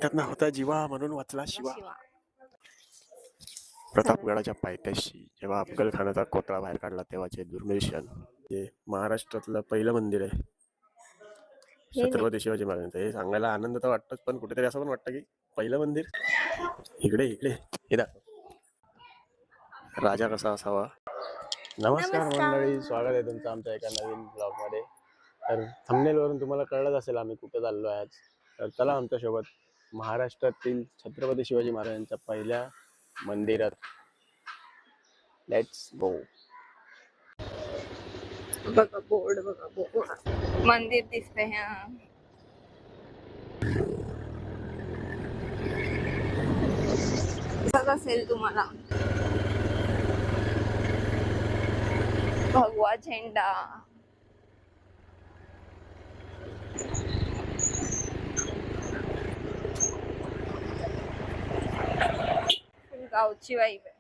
म्हणतात ना, होता जीवा म्हणून वाचला शिवा. शिवा. प्रतापगडाच्या पायथ्याशी जेव्हा अफजलखानाचा कोटळा बाहेर काढला तेव्हाचे दुर्मिळ क्षण. हे महाराष्ट्रातलं पहिलं मंदिर आहे हे नाही. छत्रपती शिवाजी महाराजांचं. हे सांगायला आनंद तर वाटतोच, पण कुठेतरी असं पण वाटतं की पहिलं मंदिर. इकडे इकडे हे दाखव, राजा कसा असावा. नमस्कार मंडळी, स्वागत आहे तुमचं आमच्या एका नवीन ब्लॉगमध्ये. तर थंबनेल वरून तुम्हाला कळलंच असेल आम्ही कुठे चाललो आहे आज. तर चला आमच्यासोबत महाराष्ट्रातील छत्रपती शिवाजी महाराजांच्या पहिल्या मंदिरात. Let's go. बघा बोर्ड, बघा बोर्ड, मंदिर दिसतंय. हा दिसत असेल तुम्हाला, भगवा झेंडा. गावची वाईब आहे,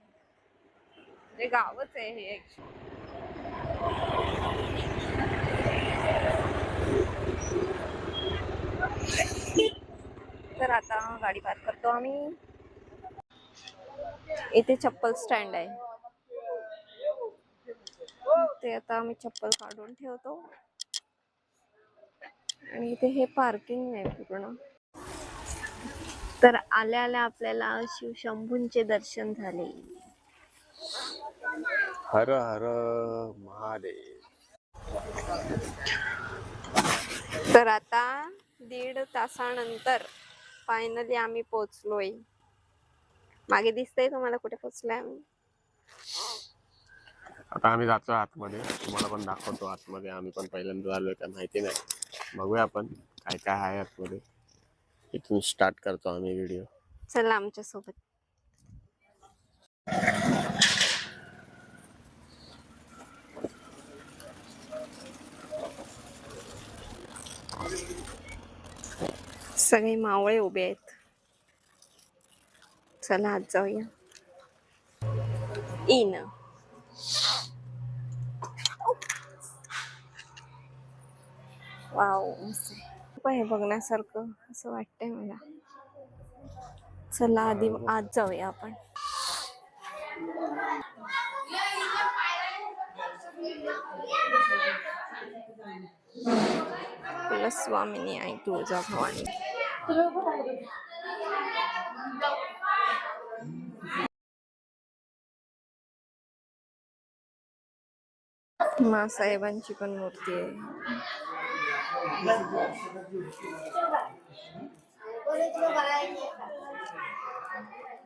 म्हणजे गावच आहे हे. तर आता गाडी पार्क करतो आम्ही. इथे चप्पल स्टँड आहे, ते आता आम्ही चप्पल काढून ठेवतो. आणि इथे हे पार्किंग आहे पूर्ण. तर आल्या आल्या आपल्याला शिवशंभूंचे दर्शन झाले. हर हर महादेव. तर आता 1.5 तासानंतर फायनली आम्ही पोहोचलोय. मागे दिसतंय तुम्हाला कुठे पोहोचलोय आम्ही. आता आम्ही जातो आतमध्ये, तुम्हाला पण दाखवतो आतमध्ये. आम्ही पण पहिल्यांदा आलोय का माहिती नाही, बघूया आपण काय काय आहे आतमध्ये. इथून स्टार्ट करतो आम्ही व्हिडिओ. चला आमच्या सोबत. सगळे मावळे उभे आहेत. चला आज जाऊया. इन वाव, मस्त आहे बघण्यासारखं असं वाटतंय मला. चला आधी आज जाऊया आपण. कुलस्वामिनी आई तुळजा भवानी. मासाहेबांची पण मूर्ती आहे.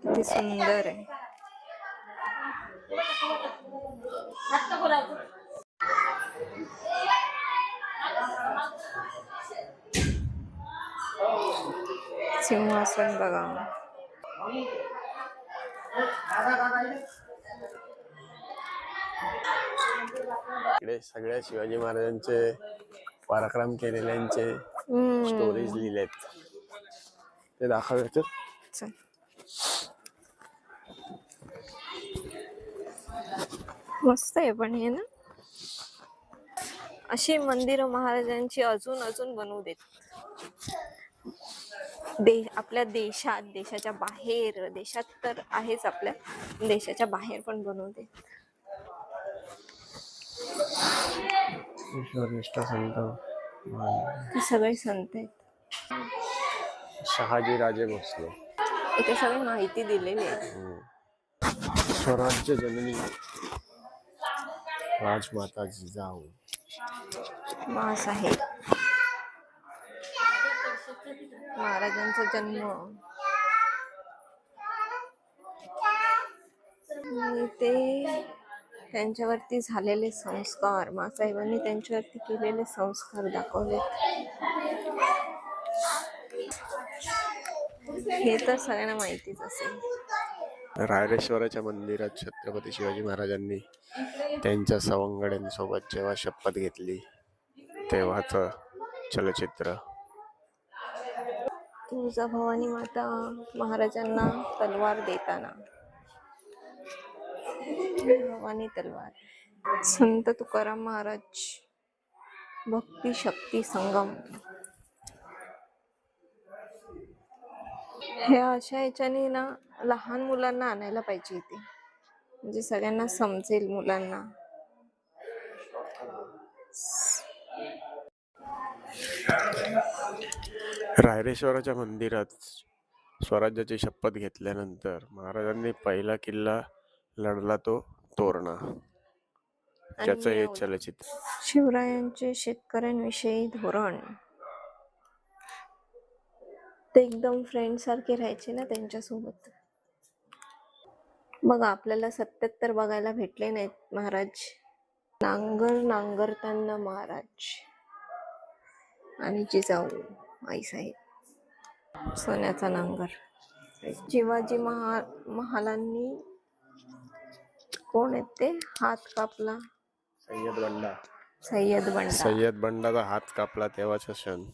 किती सुंदर आहे. सिंहासन बघा. इकडे सगळ्या शिवाजी महाराजांचे पराक्रम केलेल्यांचे स्टोरीज लिहिलेत, ते दाखवायचं. मस्त आहे पण हे ना, अशी मंदिरं महाराजांची अजून अजून बनवू देत. आपल्या देशात, देशाच्या बाहेर, देशात तर आहेच, आपल्या देशाच्या बाहेर पण बनवू देत. ईश्वरनिष्ठ संत, सगळे संत आहेत. शहाजी राजे भोसले. इथे सगळी माहिती दिलेली आहे. स्वराज्य जननी राजमाता जिजाऊ. मासाहेब महाराजांचा जन्म. ते त्यांच्यावरती झालेले संस्कार, मासाहेबांनी त्यांच्यावरती केलेले संस्कार दाखवले. हे तर सगळ्यांना माहितीच असेल. रायरेश्वराच्या मंदिरात छत्रपती शिवाजी महाराजांनी त्यांच्या सवंगड्यांसोबत जेव्हा शपथ घेतली तेव्हाच चलचित्र. तुळजाभवानी माता महाराजांना तलवार देताना, भवानी तलवार. संत तुकाराम महाराज भक्ती शक्ती संगम. हे अशा ह्याच्याने ना लहान मुलांना आणायला पाहिजे इथे, म्हणजे सगळ्यांना समजेल मुलांना. रायरेश्वराच्या मंदिरात स्वराज्याची शपथ घेतल्यानंतर महाराजांनी पहिला किल्ला लढला तो तोरणा. आणि त्याचं हे मिळवला. चलचित्र. शिवरायांचे शेतकऱ्यांविषयी धोरण, ते एकदम फ्रेंड सारखे राहायचे ना त्यांच्यासोबत. बघा आपल्याला 77 बघायला भेटले नाहीत महाराज. नांगर नांगरताना महाराज आणि जिजाऊ आईसाहेब, सोन्याचा नांगर. शिवाजी महालांनी कोण आहेत ते हात कापला? सय्यद बंडा. सय्यद बंडा. सय्यद बंडाचा हात कापला तेव्हाचा क्षण.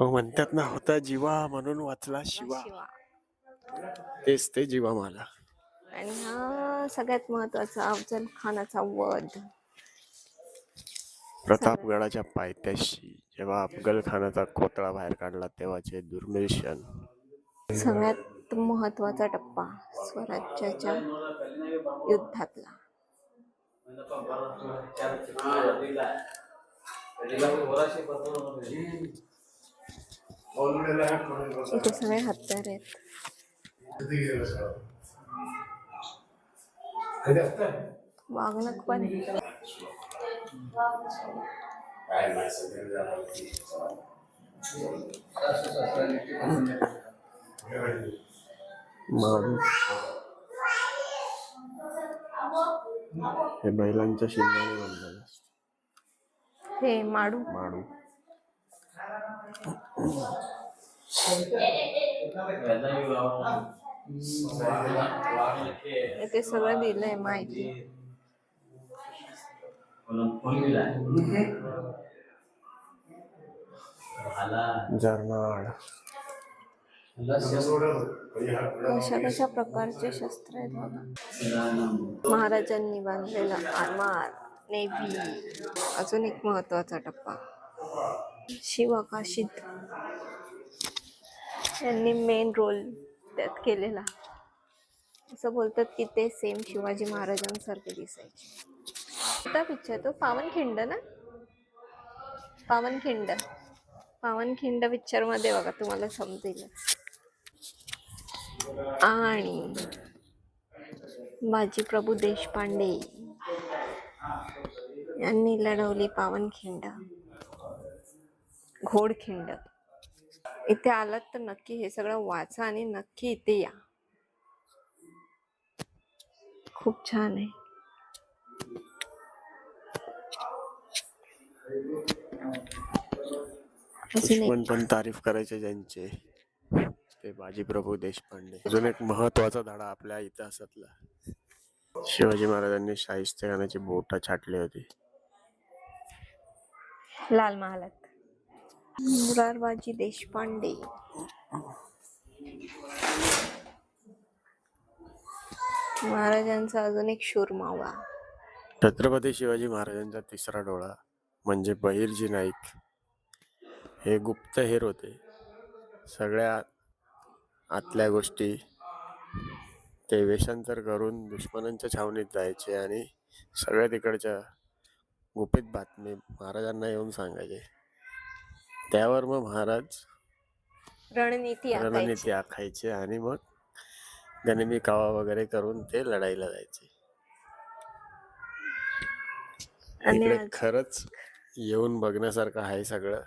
म्हणतात ना, होता जीवा म्हणून वाचला शिवा. तेच ते जीवा माला. आणि हा सगळ्यात महत्वाचा अफजल खानाचा वध. प्रतापगडाच्या पायथ्याशी जेव्हा अफजल खानाचा कोतळा बाहेर काढला तेव्हाचे दुर्मिळ क्षण. सगळ्यात महत्वाचा टप्पा स्वराज्याच्या युद्धातला. इथे सगळे हत्यार आहेत. वाघनख पण आहे. माडू हे बैलांच्या शिंगाने बनलेलं असतं. हे माडू. माडू ते सगळं दिलंय माहिती. जर्नाड. कशा कशा प्रकारचे शस्त्र आहेत बघा. महाराजांनी बांधलेला आरमार, नेव्ही. अजून एक महत्वाचा टप्पा शिवकाशीत यांनी मेन रोल त्यात केलेला. असं बोलतात की ते सेम शिवाजी महाराजांसारखे दिसायचे. आता पिक्चर तो पावनखिंड ना, पावनखिंड. पावनखिंड पिक्चर मध्ये बघा तुम्हाला समजेल. आणि बाजीप्रभू देशपांडे यांनी लढवली पावनखिंड, घोडखिंड. इथे आलात तर नक्की हे सगळं वाचा आणि नक्की इथे या. खूप छान आहे. दुश्मन पण तारीफ करायचे ज्यांचे ते बाजीप्रभू देशपांडे. अजून एक महत्वाचा धडा आपल्या इतिहासातला, शिवाजी महाराजांनी शाहिस्तेखानाची बोट छाटली होती लाल महालात. मुरारबाजी देशपांडे. महाराजांचा अजून एक शूर मावळा. छत्रपती शिवाजी महाराजांचा तिसरा डोळा म्हणजे बहिर्जी नाईक. हे गुप्तहेर होते. सगळ्या आतल्या गोष्टी ते वेषांतर करून दुश्मनांच्या छावणीत जायचे आणि सगळ्या तिकडच्या गुपित बातमी महाराजांना येऊन सांगायचे. त्यावर मग महाराज रणनीती आखायचे आणि मग गनिमी कावा वगैरे करून ते लढाईला जायचे. इकडे खरंच येऊन बघण्यासारखं आहे सगळं.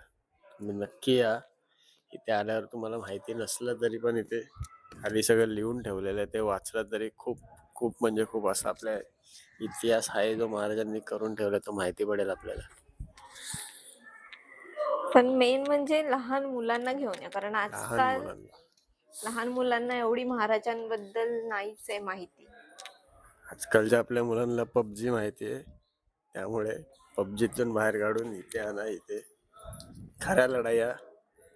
तुम्ही नक्की या. इथे आल्यावर तुम्हाला माहिती नसलं तरी पण इथे खाली सगळं लिहून ठेवलेलं आहे. ते वाचलं तरी खूप खूप म्हणजे खूप असा आपला इतिहास आहे जो महाराजांनी करून ठेवला, तो माहिती पडेल आपल्याला. पण मेन म्हणजे लहान मुलांना घेऊन या, कारण आजकाल लहान मुलांना एवढी महाराजांबद्दल नाहीच आहे माहिती. आजकालच्या आपल्या मुलांना पबजी माहिती आहे, त्यामुळे पबजीतून बाहेर काढून इथे आणा. इथे खऱ्या लढाया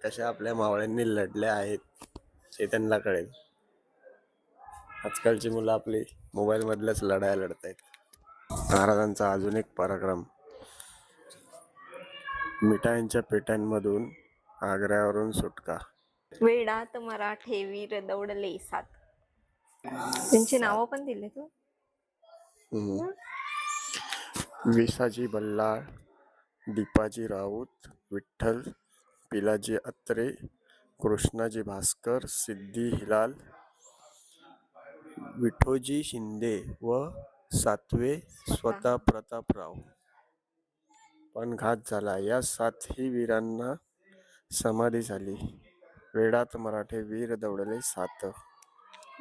कशा आपल्या मावळ्यांनी लढल्या आहेत हे त्यांना कळेल. आजकालची मुलं आपली मोबाईल मधल्याच लढाया लढत आहेत. महाराजांचा अजून एक पराक्रम, मिठाईंच्या पेट्यांमधून आग्र्यावरून सुटका. वेडात मराठे वीर दौडले सात. त्यांची नावं पण दिले तू. हम्म. विसाजी बल्लाळ, दीपाजी राऊत, विठ्ठल पिलाजी अत्रे, कृष्णाजी भास्कर, सिद्धी हिलाल, विठोजी शिंदे व सातवे स्वतः प्रतापराव. पण घात झाला. या सातही वीरांना समाधी झाली. वेडात मराठे वीर दौडले सात.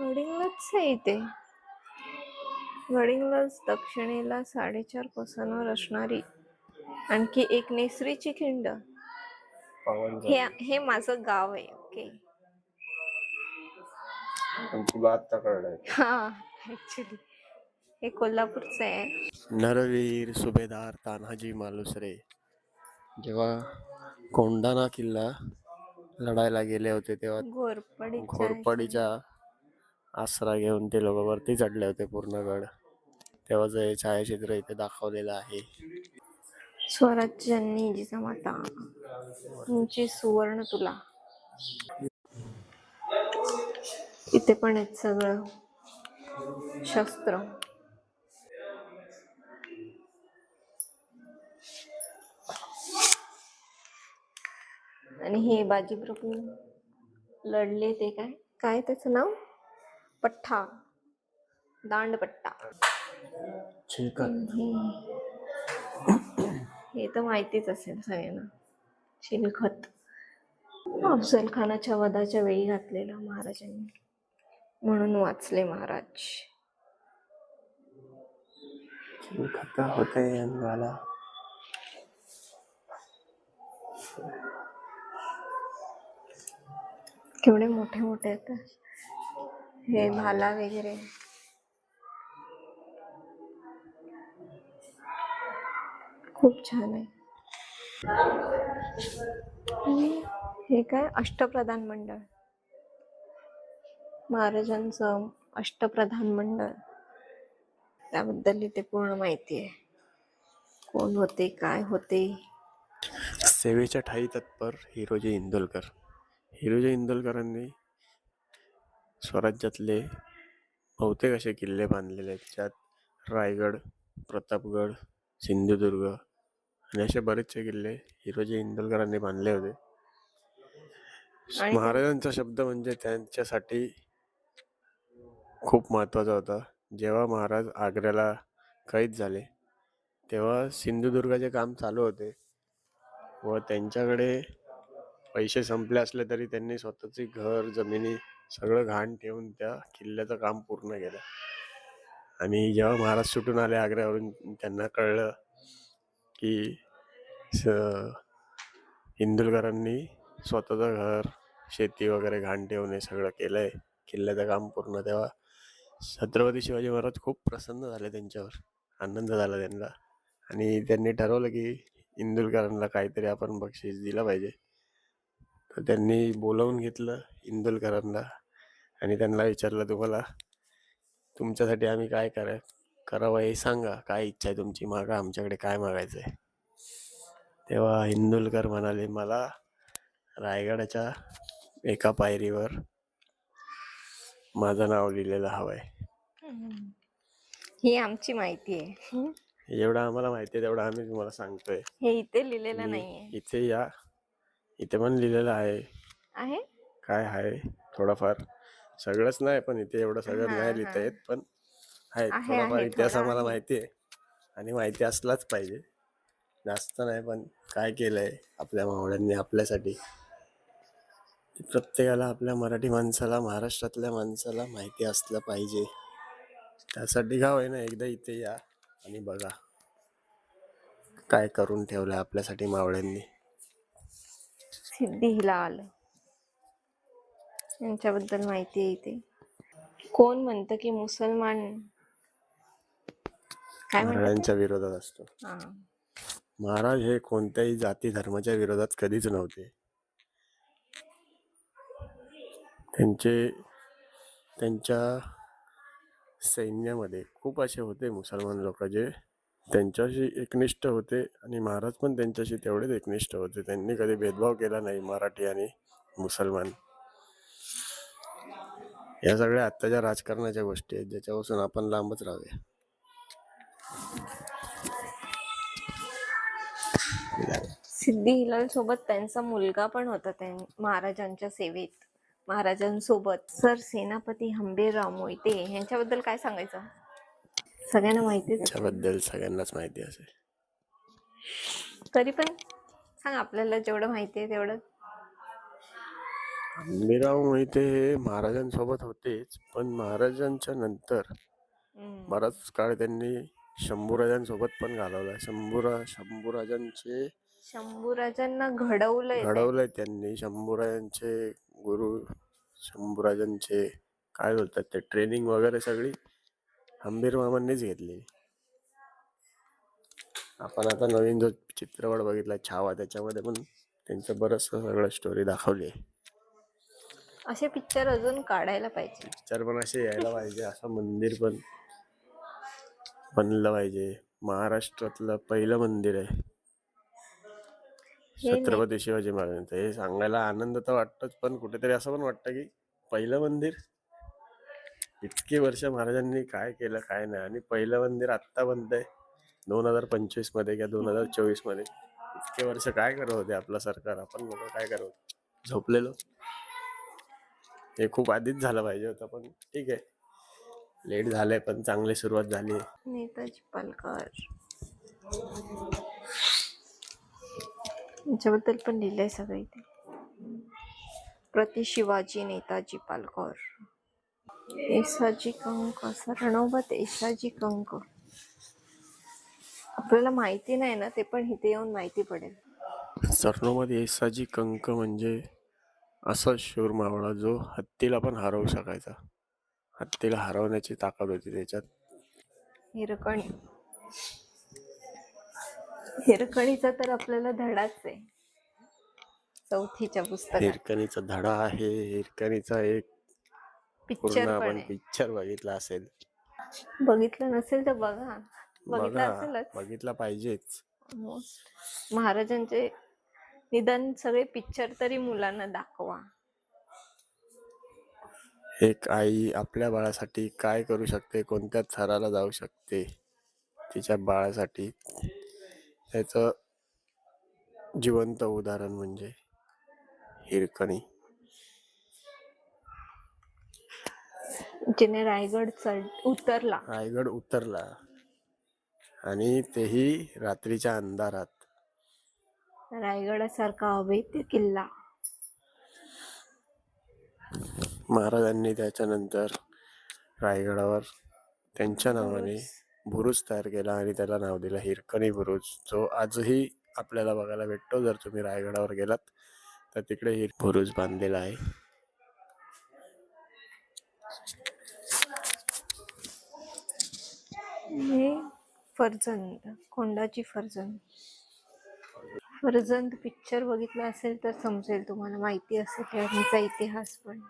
गडिंग्लजच आहे इथे. गडिंग्लज दक्षिणेला 4.5 कोसांवर असणारी आणखी एक नेसरीची खिंड. पावन हे झाली. हे माझं गाव आहे. ओके. पण तुला आत्ता कळलंय. हा, ऍक्च्युली हे कोल्हापूरचं आहे. नरवीर सुभेदार तान्हाजी मालुसरे जेव्हा कोंढाणा किल्ला लढायला गेले होते तेव्हा घोरपडीच्या आसरा घेऊन ते लोक वरती चढले होते पूर्ण गड. तेव्हाच हे छायाचित्र इथे दाखवलेलं आहे. स्वराज्यांनी जिजामाता तुमची सुवर्ण तुला. इथे पण आहेत सगळं शस्त्र. आणि हे बाजीप्रभू लढले ते काय काय त्याचं नाव? पठ्ठा, दांडपट्टा. हे तर माहितीच असेल सगळ्यांना. चिलखत अफजल खानाच्या वधाच्या वेळी घातलेलं महाराजांनी, म्हणून वाचले महाराज. होते मला केवढे मोठे मोठे आहेत हे भाला वगैरे. खूप छान आहे. हे काय अष्टप्रधान मंडळ, महाराजांचं अष्टप्रधान मंडळ, त्याबद्दल इथे पूर्ण माहिती आहे. कोण होते, काय होते. सेवेच्या ठायी तत्पर हिरोजी इंदुलकर. हिरोजी इंदुलकरांनी स्वराज्यातले बहुतेक असे किल्ले बांधलेले आहेत. त्यात रायगड, प्रतापगड, सिंधुदुर्ग आणि असे बरेचसे किल्ले हिरोजी इंदुलकरांनी बांधले होते. महाराजांचा शब्द म्हणजे त्यांच्यासाठी खूप महत्वाचा होता. जेव्हा महाराज आग्र्याला कैद झाले तेव्हा सिंधुदुर्गाचे काम चालू होते व त्यांच्याकडे पैसे संपले असले तरी त्यांनी स्वतःचे घर, जमिनी सगळं घाण ठेवून त्या किल्ल्याचं काम पूर्ण केलं. आणि जेव्हा महाराज सुटून आले आग्र्यावरून त्यांना कळलं की इंदुलकरांनी स्वतःचं घर, शेती वगैरे घाण ठेवून हे सगळं केलंय, किल्ल्याचं काम पूर्ण, तेव्हा छत्रपती शिवाजी महाराज खूप प्रसन्न झाले त्यांच्यावर. आनंद झाला त्यांना आणि त्यांनी ठरवलं की इंदुलकरांना काहीतरी आपण बक्षीस दिलं पाहिजे. तर त्यांनी बोलावून घेतलं इंदुलकरांना आणि त्यांना विचारलं, तुम्हाला तुमच्यासाठी आम्ही काय करावं हे सांगा, काय इच्छा आहे तुमची, मागा आमच्याकडे काय मागायचं आहे. तेव्हा इंदुलकर म्हणाले, मला रायगडाच्या एका पायरीवर माझं नाव लिहिलेलं हवंय. ही आमची माहिती आहे. एवढं आम्हाला माहिती आहे तेवढं आम्ही तुम्हाला सांगतोय. हे इथे लिहिलेलं नाहीये. इथे या, इथे पण लिहिलेलं आहे. काय आहे थोडंफार, सगळंच नाही पण इथे एवढं सगळं नाही लिहिता येत, पण आहे थोडाफार इतिहास आम्हाला माहिती आहे आणि माहिती असलाच पाहिजे. जास्त नाही पण काय केलंय आपल्या मावळ्यांनी आपल्यासाठी प्रत्येकाला, आपल्या मराठी माणसाला, महाराष्ट्रातल्या माणसाला माहिती असलं पाहिजे. त्यासाठी गाव आहे ना, एकदा इथे या आणि बघा काय करून ठेवलं आपल्यासाठी मावळ्यांनी. सिद्धी हिलाल यांच्याबद्दल माहिती आहे इथे. कोण म्हणतं की मुसलमान काय महाराजांच्या विरोधात असतो. महाराज हे कोणत्याही जाती धर्माच्या विरोधात कधीच नव्हते. त्यांच्या सैन्यामध्ये खूप असे होते मुसलमान लोक जे त्यांच्याशी एकनिष्ठ होते आणि महाराज पण त्यांच्याशी तेवढेच एकनिष्ठ होते. त्यांनी कधी भेदभाव केला नाही मराठी आणि मुसलमान. या सगळ्या आत्ताच्या राजकारणाच्या गोष्टी आहेत ज्याच्यापासून आपण लांबच राहूया. सिद्धी हिलाल सोबत त्यांचा मुलगा पण होता महाराजांच्या सेवेत. महाराजांसोबत सर सेनापती हंबीरराव मोहिते यांच्याबद्दल काय सांगायचं? सगळ्यांना माहितीच असेल. त्याबद्दल सगळ्यांनाच माहिती असेल. तरी पण सांग, आपल्याला जेवढं माहिती आहे तेवढं. हंबीरराव मोहिते हे महाराजांसोबत होतेच, पण महाराजांच्या नंतर बराच काळ त्यांनी शंभूराजांसोबत पण घालवला. शंभूराजांना घडवलंय त्यांनी. शंभूराजांचे गुरु, शंभूराजांचे काय बोलतात ते ट्रेनिंग वगैरे सगळी हंबीर मामांनीच घेतली. आपण आता नवीन जो चित्रपट बघितला छावा, त्याच्यामध्ये पण त्यांचं बरंच सगळं स्टोरी दाखवली आहे. असे पिक्चर अजून काढायला पाहिजे. पिक्चर पण असे यायला पाहिजे. असं मंदिर पण बनलं पाहिजे. महाराष्ट्रातलं पहिलं मंदिर आहे छत्रपती शिवाजी महाराजांचं. हे सांगायला आनंद तर वाटतोच, पण कुठेतरी असं पण वाटतं की पहिलं मंदिर, इतकी वर्ष महाराजांनी काय केलं काय नाही, आणि पहिलं मंदिर आत्ता बनतंय 2025 मध्ये किंवा 2024 मध्ये. इतके वर्ष काय करत होते आपलं सरकार, आपण लोक काय करत होतो, झोपलेलो. हे खूप आधीच झालं पाहिजे होतं, पण ठीक आहे, लेट झालंय पण चांगली सुरुवात झाली. नेताजी पालकर याच्याबद्दल पण लिहिलंय सगळं इथे. प्रति शिवाजी नेताजी पालकर, येसाजी कंक, रणोबत येसाजी कंक. आपल्याला माहिती नाही ना, ते पण इथे येऊन माहिती पडेल. सरनोबत येसाजी कंक म्हणजे असा शूर मावळा जो हत्तीला पण हरवू शकायचा. हत्तीला हरवण्याची ताकद होती त्याच्यात. हिरकणीचा तर आपल्याला धडाच आहे चौथीच्या पुस्तकात. हिरकणीचा धडा आहे. हिरकणीचा एक पूर्ण आपण पिक्चर बघितला असेल. बघितलं नसेल तर बघा. बघितला पाहिजेच. महाराजांचे निदान सगळे पिक्चर तरी मुलांना दाखवा. एक आई आपल्या बाळासाठी काय करू शकते, कोणत्या थराला जाऊ शकते तिच्या बाळासाठी, त्याचं जिवंत उदाहरण म्हणजे हिरकणी. जिने रायगड उतरला आणि तेही रात्रीच्या अंधारात. रायगडासारखा अभेद्य किल्ला. महाराजांनी त्याच्यानंतर रायगडावर त्यांच्या नावाने बुरुज तयार केला आणि त्याला नाव दिलं हिरकणी बुरुज, जो आजही आपल्याला बघायला भेटतो. जर तुम्ही रायगडावर गेलात तर तिकडे बुरुज बांधलेला आहे. हे फर्जंद, कोंडाची फर्जंद पिक्चर बघितला असेल तर समजेल तुम्हाला, माहिती असेल त्यांचा इतिहास. पण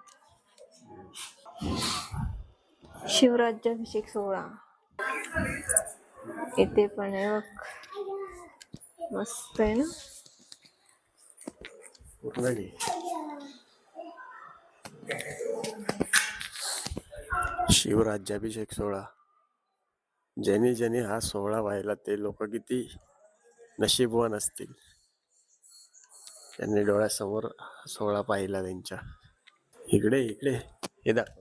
शिवराज्याभिषेक सोहळा इथे पण आहे बघ, मस्त आहे ना. शिवराज्याभिषेक सोहळा, ज्यांनी हा सोहळा व्हायला ते लोक किती नशीबवान असतील, त्यांनी डोळ्यासमोर सोहळा पाहिला त्यांच्या. इकडे हे दाखव.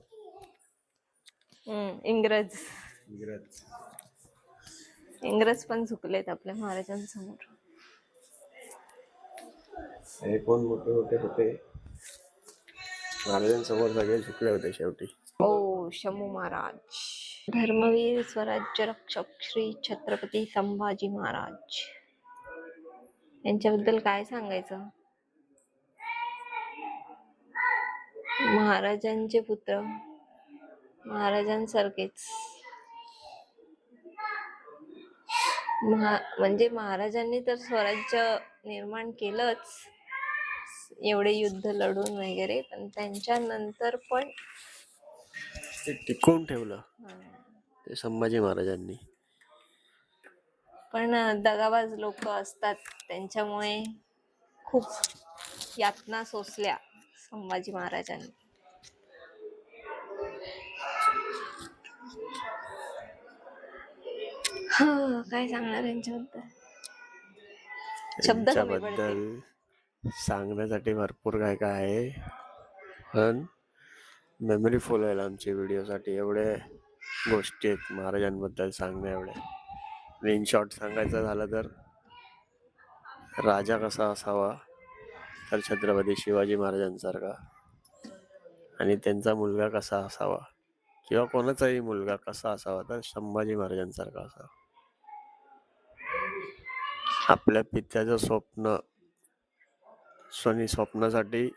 इंग्रज पण झुकलेत आपल्या महाराजांसमोर. हे कोण मोठे होते महाराजांसमोर, सगळे झुकले होते शेवटी. शमू महाराज, धर्मवीर स्वराज्य रक्षक श्री छत्रपती संभाजी महाराज यांच्याबद्दल काय सांगायचं? महाराजांचे पुत्र, महाराजांसारखेच. म्हणजे महाराजांनी तर स्वराज्य निर्माण केलंच, एवढे युद्ध लढून वगैरे, पण त्यांच्या नंतर पण ते टिकवून ठेवलं ते संभाजी महाराजांनी. पण दगाबाज लोक असतात, त्यांच्यामुळे खूप यातना सोसल्या संभाजी महाराजांनी. काय सांगणार यांच्याबद्दल, शब्द कमी पडते. त्यांच्याबद्दल सांगण्यासाठी भरपूर काय काय आहे, पण मेमरी फुल आहे आमची व्हिडिओसाठी. एवढे गोष्टी आहेत महाराजांबद्दल सांगण्या एवढ्या. इन शॉर्ट सांगायचं झालं तर राजा कसा असावा, तर छत्रपती शिवाजी महाराजांसारखा. आणि त्यांचा मुलगा कसा असावा, किंवा कोणाचाही मुलगा कसा असावा, तर संभाजी महाराजांसारखा असावा. आपल्या पित्याचं स्वप्न स्वप्नासाठी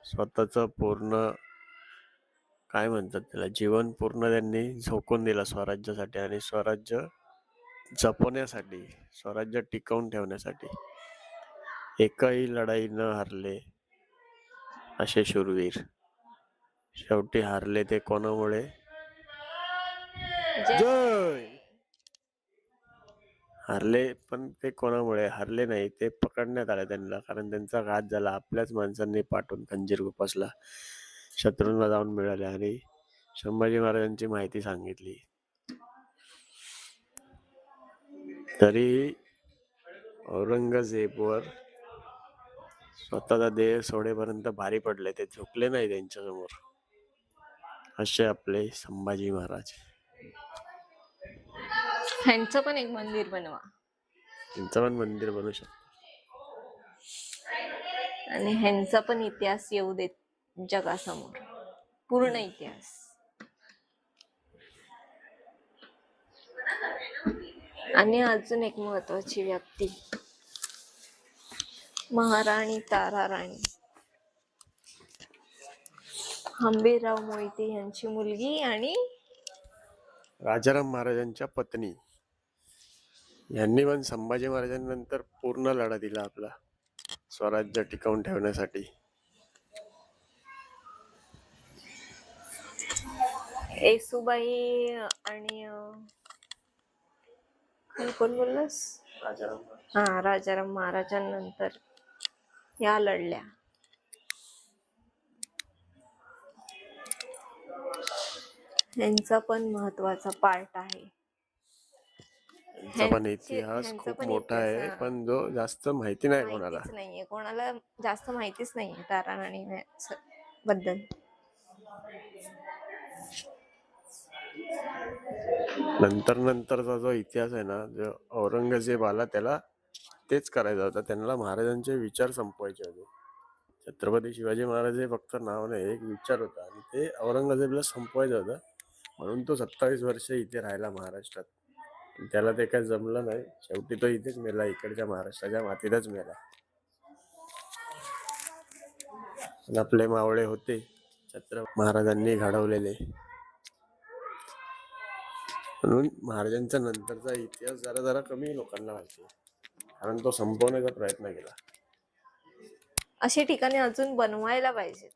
स्वतःचं पूर्ण काय म्हणतात त्याला, जीवन पूर्ण त्यांनी झोकून दिलं स्वराज्यासाठी. आणि स्वराज्य जपण्यासाठी, स्वराज्य टिकवून ठेवण्यासाठी एकही लढाई न हारले असे शूरवीर. शेवटी हारले ते कोणामुळे? जय. हारले पण ते कोणामुळे? हारले नाही, ते पकडण्यात आले त्यांना, कारण त्यांचा घात झाला. आपल्याच माणसांनी पाठवून खंजीर खुपसला, शत्रूंना जाऊन मिळाले आणि संभाजी महाराजांची माहिती सांगितली. तरी औरंगजेबवर स्वतःचा देह सोडेपर्यंत भारी पडले, ते झुकले नाही त्यांच्यासमोर. असे आपले संभाजी महाराज. ह्यांचं पण एक मंदिर बनवा, त्यांचं पण मंदिर बनवू शकतो, आणि ह्यांचा पण इतिहास येऊ देत जगासमोर, पूर्ण इतिहास. आणि अजून एक महत्वाची व्यक्ती, महाराणी ताराराणी हंबीरराव मोहिते यांची मुलगी आणि राजाराम महाराजांच्या पत्नी. यांनी पण संभाजी महाराजांनंतर पूर्ण लढा दिला आपला स्वराज्य टिकवून ठेवण्यासाठी. येसुबाई आणि कोण बोललास? राजाराम महाराजांनंतर या लढल्या. यांचा पण महत्वाचा पार्ट आहे. यांचा पण इतिहास खूप मोठा आहे, पण जो जास्त माहिती नाही कोणाला. कोणाला जास्त माहितीच नाहीये ताराराणी बद्दल. नंतरचा जो इतिहास आहे ना, जो औरंगजेब आला त्याला तेच करायचं होतं, त्यांना महाराजांचे विचार संपवायचे होते. छत्रपती शिवाजी महाराज हे फक्त नाव नाही, एक विचार होता, आणि ते औरंगजेबला संपवायचं होतं. म्हणून तो 27 वर्ष इथे राहिला महाराष्ट्रात. त्याला ते काही जमलं नाही, शेवटी तो इथेच मेला, इकडच्या महाराष्ट्राच्या मातीतच मेला. पण आपले मावळे होते छत्रपती महाराजांनी घडवलेले, म्हणून महाराजांच्या नंतरचा इतिहास जरा जरा कमी लोकांना माहिती, कारण तो संपवण्याचा प्रयत्न केला. अशी ठिकाणी अजून बनवायला पाहिजे,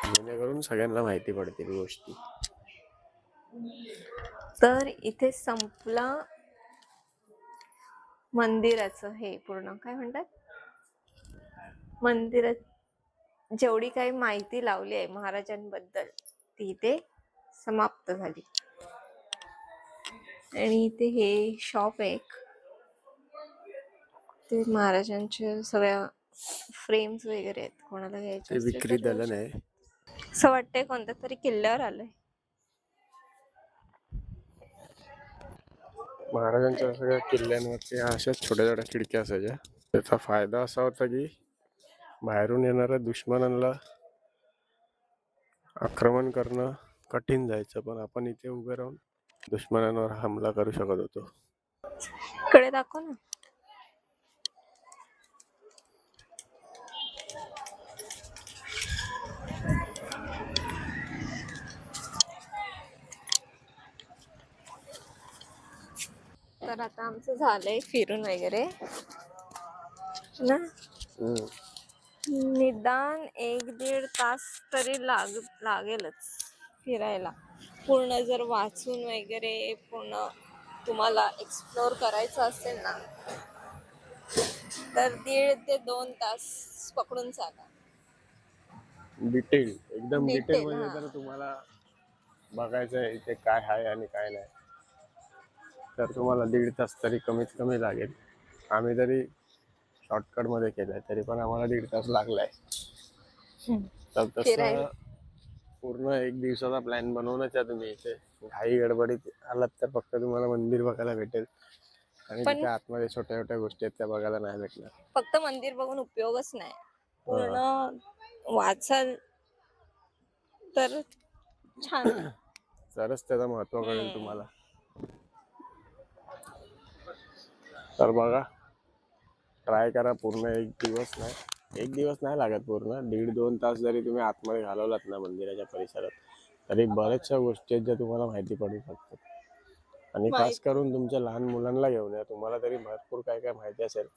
जेणेकरून सगळ्यांना माहिती पडतील गोष्टी. तर इथे संपला मंदिराचं हे पूर्ण, काय म्हणतात, मंदिरात जेवढी काही माहिती लावली आहे महाराजांबद्दल ती इथे समाप्त झाली. आणि इथे हे शॉप आहे, ते महाराजांच्या सगळ्या फ्रेम्स वगैरे आहेत, कोणाला घ्यायचे ते विक्री दलन आहे. असं वाटतंय कोणत्या तरी किल्ल्यावर आलंय. महाराजांच्या सगळ्या किल्ल्यांवरती अशा छोट्या छोट्या खिडक्या असायच्या. त्याचा फायदा असा होता की बाहेरून येणाऱ्या दुश्मनांना आक्रमण करणं कठीण जायचं, पण आपण इथे उभे राहून दुश्मनांवर हमला करू शकत होतो. इकडे दाखव ना. तर आता आमचं झालंय फिरून वगैरे ना, निदान 1-1.5 तास तरी लागेलच फिरायला. पूर्ण जर वाचून वगैरे पूर्ण तुम्हाला एक्सप्लोर करायचं असेल ना, तर 1.5 ते 2 तास पकडून चाला. डिटेल एकदम डिटेल डिटेल, मध्ये हा. जर तुम्हाला बघायचं आहे इथे काय आहे आणि काय नाही, तर तुम्हाला 1.5 तास तरी कमीत कमी लागेल. आम्ही तरी शॉर्टकट मध्ये केलंय, तरी पण आम्हाला 1.5 तास लागलाय. तर तसं फिरायला पूर्ण एक दिवसाचा प्लॅन बनवूनच या तुम्ही इथे. घाई गडबडीत आलात तर फक्त तुम्हाला मंदिर बघायला भेटेल आणि पण तिथे आतमध्ये छोट्या छोट्या गोष्टी आहेत त्या बघायला नाही भेटणार. फक्त मंदिर बघून उपयोगच नाही. पूर्ण हा. वाचाल तर छान. तरच त्याचं महत्व कळेल हम्म. तुम्हाला. तर बघा, ट्राय करा. पूर्ण एक दिवस नाही लागत. पूर्ण 1.5-2 तास जरी तुम्ही आतमध्ये घालवलात ना मंदिराच्या परिसरात, तरी बऱ्याचशा गोष्टी आहेत ज्या तुम्हाला माहिती पडू शकतात. आणि खास करून तुमच्या लहान मुलांना घेऊन या. तुम्हाला तरी भरपूर काय काय माहिती असेल,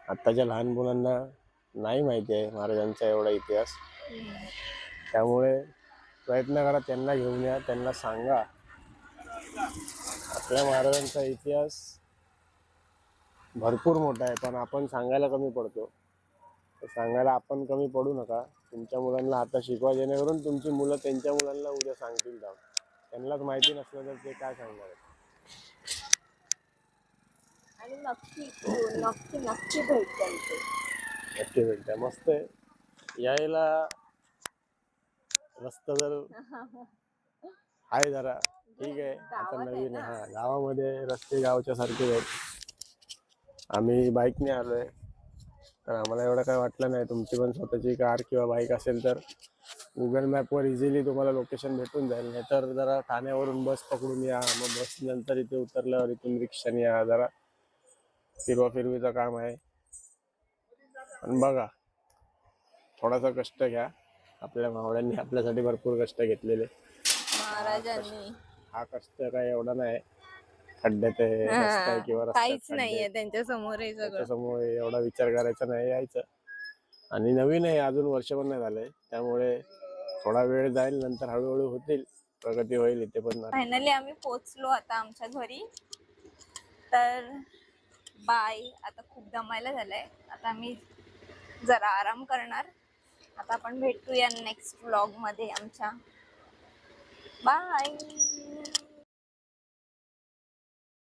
आत्ताच्या लहान मुलांना नाही माहिती आहे महाराजांचा एवढा इतिहास. त्यामुळे प्रयत्न करा त्यांना घेऊन या, त्यांना सांगा आपल्या महाराजांचा इतिहास भरपूर मोठा आहे, पण आपण सांगायला कमी पडतो. तर सांगायला आपण कमी पडू नका. तुमच्या मुलांना आता शिकवा, जेणेकरून तुमची मुलं त्यांच्या मुलांना उद्या सांगतील जाऊन. त्यांनाच माहिती नसलं तर ते काय सांगणार आहेत. आणि नक्की नक्की नक्की भेटेल ते. नक्की भेटतंय. मस्त आहे. यायला रस्ता जर आहे जरा ठीक आहे. आता गावात आहे नवीन ना. आहे. हा, गावामध्ये रस्ते गावच्या सारखे आहेत. आम्ही बाईकने आलोय, तर आम्हाला एवढं काय वाटलं नाही. तुमची पण स्वतःची कार किंवा बाईक असेल तर गुगल मॅपवर इझिली तुम्हाला लोकेशन भेटून जाईल. नाहीतर जरा ठाण्यावरून बस पकडून या, मग बस नंतर इथे उतरल्यावर इथून रिक्षाने या. जरा फिरवीचं काम आहे. पण बघा, थोडासा कष्ट घ्या. आपल्या मावळ्यांनी आपल्यासाठी भरपूर कष्ट घेतलेले. महाराजांनी हा कष्ट काय एवढा नाही. खड्ड्यात आहे, रस्ता आहे किंवा रस्त्यात काहीच खड्डे नाहीये आहेत, त्यांच्या समोर हे सगळं. त्याच्यासमोर एवढा विचार करायचा नाही. यायचं. आणि नवीन आहे, अजून वर्ष पण नाही झालंय, त्यामुळे थोडा वेळ जाईल. नंतर हळूहळू होतील, प्रगती होईल इथे पण. फायनली आम्ही पोहोचलो आता आमच्या घरी. तर बाय. आता खूप दमायला झालंय. आता मी जरा आराम करणार. आता आपण भेटूया नेक्स्ट व्लॉग मध्ये आमच्या. बाय.